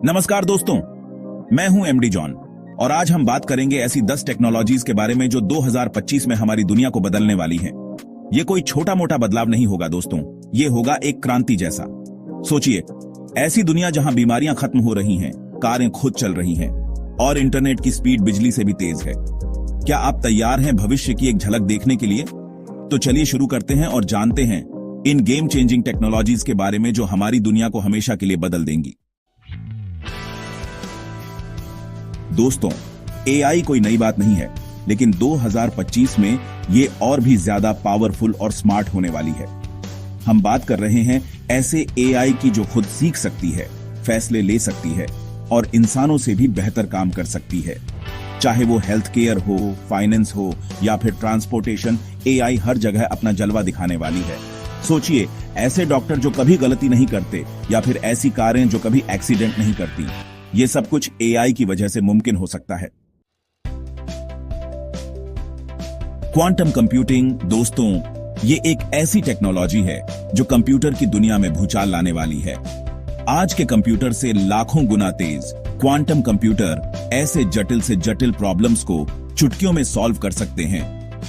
नमस्कार दोस्तों, मैं हूं एमडी जॉन और आज हम बात करेंगे ऐसी 10 टेक्नोलॉजीज के बारे में जो 2025 में हमारी दुनिया को बदलने वाली हैं। ये कोई छोटा मोटा बदलाव नहीं होगा दोस्तों, ये होगा एक क्रांति जैसा। सोचिए, ऐसी दुनिया जहां बीमारियां खत्म हो रही हैं, कारें खुद चल रही हैं और इंटरनेट की स्पीड बिजली से भी तेज है। क्या आप तैयार हैं भविष्य की एक झलक देखने के लिए? तो चलिए शुरू करते हैं और जानते हैं इन गेम चेंजिंग टेक्नोलॉजीज के बारे में जो हमारी दुनिया को हमेशा के लिए बदल देंगी। दोस्तों, एआई कोई नई बात नहीं है, लेकिन 2025 में ये और भी ज्यादा पावरफुल और स्मार्ट होने वाली है। हम बात कर रहे हैं ऐसे एआई की जो खुद सीख सकती है, फैसले ले सकती है और इंसानों से भी बेहतर काम कर सकती है। चाहे वो हेल्थ केयर हो, फाइनेंस हो या फिर ट्रांसपोर्टेशन, एआई हर जगह अपना जलवा दिखाने वाली है। सोचिए, ऐसे डॉक्टर जो कभी गलती नहीं करते या फिर ऐसी कारें जो कभी एक्सीडेंट नहीं करती। ये सब कुछ एआई की वजह से मुमकिन हो सकता है। क्वांटम कंप्यूटिंग दोस्तों, ये एक ऐसी टेक्नोलॉजी है जो कंप्यूटर की दुनिया में भूचाल लाने वाली है। आज के कंप्यूटर से लाखों गुना तेज क्वांटम कंप्यूटर ऐसे जटिल से जटिल प्रॉब्लम्स को चुटकियों में सॉल्व कर सकते हैं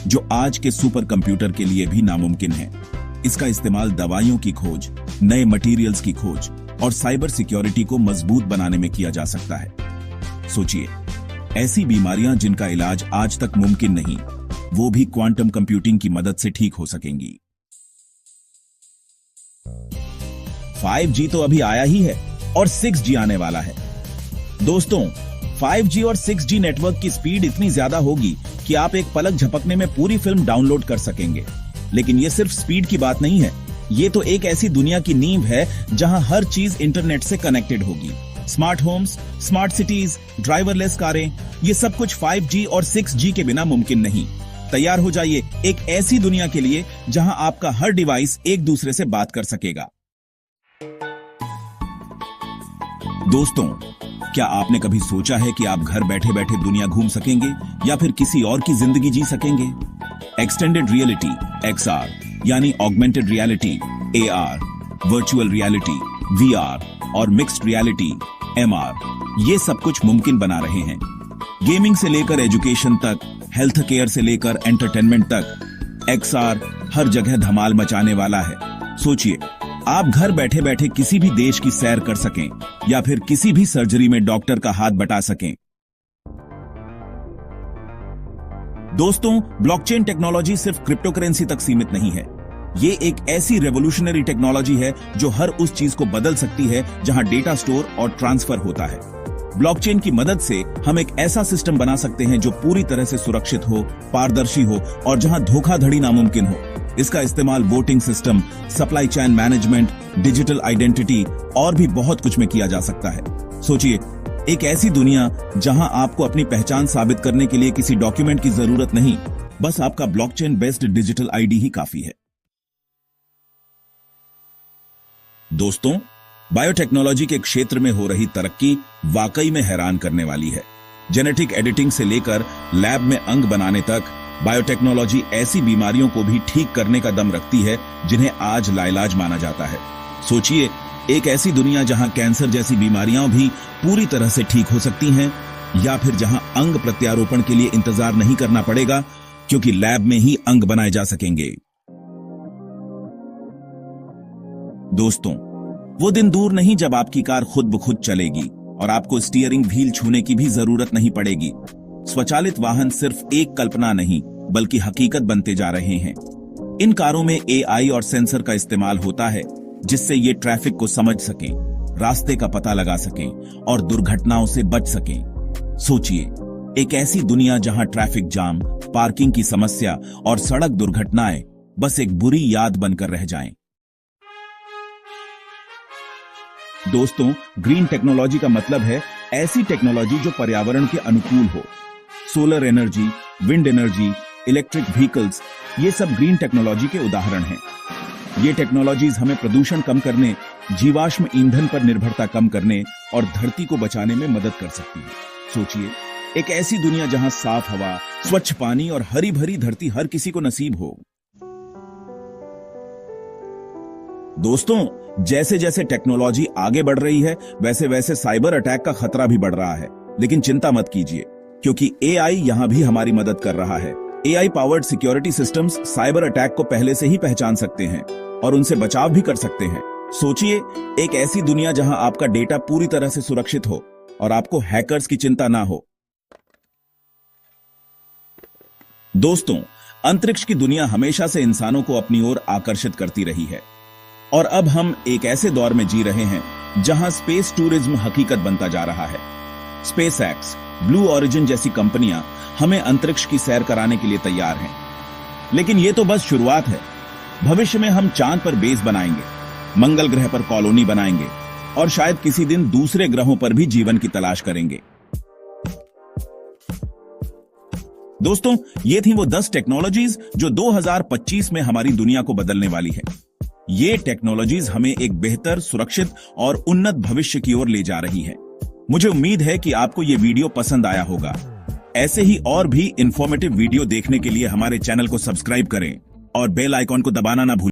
जो आज के सुपर कंप्यूटर के लिए भी नामुमकिन है। इसका इस्तेमाल दवाइयों की खोज, नए मटेरियल्स की खोज और साइबर सिक्योरिटी को मजबूत बनाने में किया जा सकता है। सोचिए, ऐसी बीमारियां जिनका इलाज आज तक मुमकिन नहीं, वो भी क्वांटम कंप्यूटिंग की मदद से ठीक हो सकेंगी। 5G तो अभी आया ही है और 6G आने वाला है। दोस्तों, 5G और 6G नेटवर्क की स्पीड इतनी ज्यादा होगी कि आप एक पलक झपकने में पूरी फिल्म डाउनलोड कर सकेंगे। लेकिन ये सिर्फ स्पीड की बात नहीं है, ये तो एक ऐसी दुनिया की नींव है जहां हर चीज इंटरनेट से कनेक्टेड होगी। Smart homes, smart cities, driverless कारें, ये सब कुछ 5G और 6G के बिना मुमकिन नहीं। तैयार हो जाइए एक ऐसी दुनिया के लिए जहां आपका हर डिवाइस एक दूसरे से बात कर सकेगा। दोस्तों, क्या आपने कभी सोचा है कि आप घर बैठे बैठे दुनिया घूम सकेंगे या फिर किसी और की जिंदगी जी सकेंगे? एक्सटेंडेड रियलिटी XR यानी augmented reality AR, virtual reality VR और मिक्स्ड रियलिटी MR, ये सब कुछ मुमकिन बना रहे हैं। गेमिंग से लेकर एजुकेशन तक, हेल्थ केयर से लेकर एंटरटेनमेंट तक, XR हर जगह धमाल मचाने वाला है। सोचिए, आप घर बैठे बैठे किसी भी देश की सैर कर सकें या फिर किसी भी सर्जरी में डॉक्टर का हाथ बटा सकें। दोस्तों, ब्लॉकचेन टेक्नोलॉजी सिर्फ क्रिप्टो करेंसी तक सीमित नहीं है। ये एक ऐसी रेवोल्यूशनरी टेक्नोलॉजी है जो हर उस चीज को बदल सकती है जहां डेटा स्टोर और ट्रांसफर होता है। ब्लॉकचेन की मदद से हम एक ऐसा सिस्टम बना सकते हैं जो पूरी तरह से सुरक्षित हो, पारदर्शी हो और जहां धोखाधड़ी नामुमकिन हो। इसका इस्तेमाल voting system, supply chain management, digital identity और भी बहुत कुछ में किया जा सकता है। सोचिए, एक ऐसी दुनिया जहां आपको अपनी पहचान साबित करने के लिए किसी डॉक्यूमेंट की जरूरत नहीं, बस आपका ब्लॉकचेन बेस्ड डिजिटल आईडी ही काफी है। दोस्तों, बायोटेक्नोलॉजी के क्षेत्र में हो रही तरक्की वाकई में हैरान करने वाली है। जेनेटिक एडिटिंग से लेकर लैब में अंग बनाने तक, बायोटेक्नोलॉजी ऐसी बीमारियों को भी ठीक करने का दम रखती है जिन्हें आज लाइलाज माना जाता है। सोचिए, एक ऐसी दुनिया जहां कैंसर जैसी बीमारियां भी पूरी तरह से ठीक हो सकती हैं या फिर जहां अंग प्रत्यारोपण के लिए इंतजार नहीं करना पड़ेगा क्योंकि लैब में ही अंग बनाए जा सकेंगे। दोस्तों, वो दिन दूर नहीं जब आपकी कार खुद ब खुद चलेगी और आपको स्टीयरिंग व्हील छूने की भी जरूरत नहीं पड़ेगी। स्वचालित वाहन सिर्फ एक कल्पना नहीं बल्कि हकीकत बनते जा रहे हैं। इन कारों में एआई और सेंसर का इस्तेमाल होता है जिससे ये ट्रैफिक को समझ सकें, रास्ते का पता लगा सकें और दुर्घटनाओं से बच सकें। सोचिए, एक ऐसी दुनिया जहां ट्रैफिक जाम, पार्किंग की समस्या और सड़क दुर्घटनाएं बस एक बुरी याद बनकर रह जाएं। दोस्तों, ग्रीन टेक्नोलॉजी का मतलब है ऐसी टेक्नोलॉजी जो पर्यावरण के अनुकूल हो। Solar energy, wind energy, electric vehicles, ये सब ग्रीन टेक्नोलॉजी के उदाहरण हैं। ये टेक्नोलॉजीज हमें प्रदूषण कम करने, जीवाश्म ईंधन पर निर्भरता कम करने और धरती को बचाने में मदद कर सकती है। सोचिए, एक ऐसी दुनिया जहां साफ हवा, स्वच्छ पानी और हरी भरी धरती हर किसी को नसीब हो। दोस्तों, जैसे जैसे टेक्नोलॉजी आगे बढ़ रही है वैसे वैसे साइबर अटैक का खतरा भी बढ़ रहा है। लेकिन चिंता मत कीजिए, क्योंकि एआई यहां भी हमारी मदद कर रहा है। AI powered security systems cyber attack को पहले से ही पहचान सकते हैं और उनसे बचाव भी कर सकते हैं। सोचिए, एक ऐसी दुनिया जहां आपका डेटा पूरी तरह से सुरक्षित हो और आपको हैकर्स की चिंता ना हो। दोस्तों, अंतरिक्ष की दुनिया हमेशा से इंसानों को अपनी ओर आकर्षित करती रही है और अब हम एक ऐसे दौर में जी रहे हैं जहां स्पेस टूरिज्म हकीकत बनता जा रहा है। स्पेसएक्स, ब्लू ओरिजिन जैसी कंपनियां हमें अंतरिक्ष की सैर कराने के लिए तैयार हैं। लेकिन ये तो बस शुरुआत है। भविष्य में हम चांद पर बेस बनाएंगे, मंगल ग्रह पर कॉलोनी बनाएंगे और शायद किसी दिन दूसरे ग्रहों पर भी जीवन की तलाश करेंगे। दोस्तों, ये थी वो 10 टेक्नोलॉजीज जो 2025 में हमारी दुनिया को बदलने वाली है। ये टेक्नोलॉजीज हमें एक बेहतर, सुरक्षित और उन्नत भविष्य की ओर ले जा रही है। मुझे उम्मीद है कि आपको ये वीडियो पसंद आया होगा। ऐसे ही और भी इंफॉर्मेटिव वीडियो देखने के लिए हमारे चैनल को सब्सक्राइब करें और बेल आइकॉन को दबाना ना भूलें।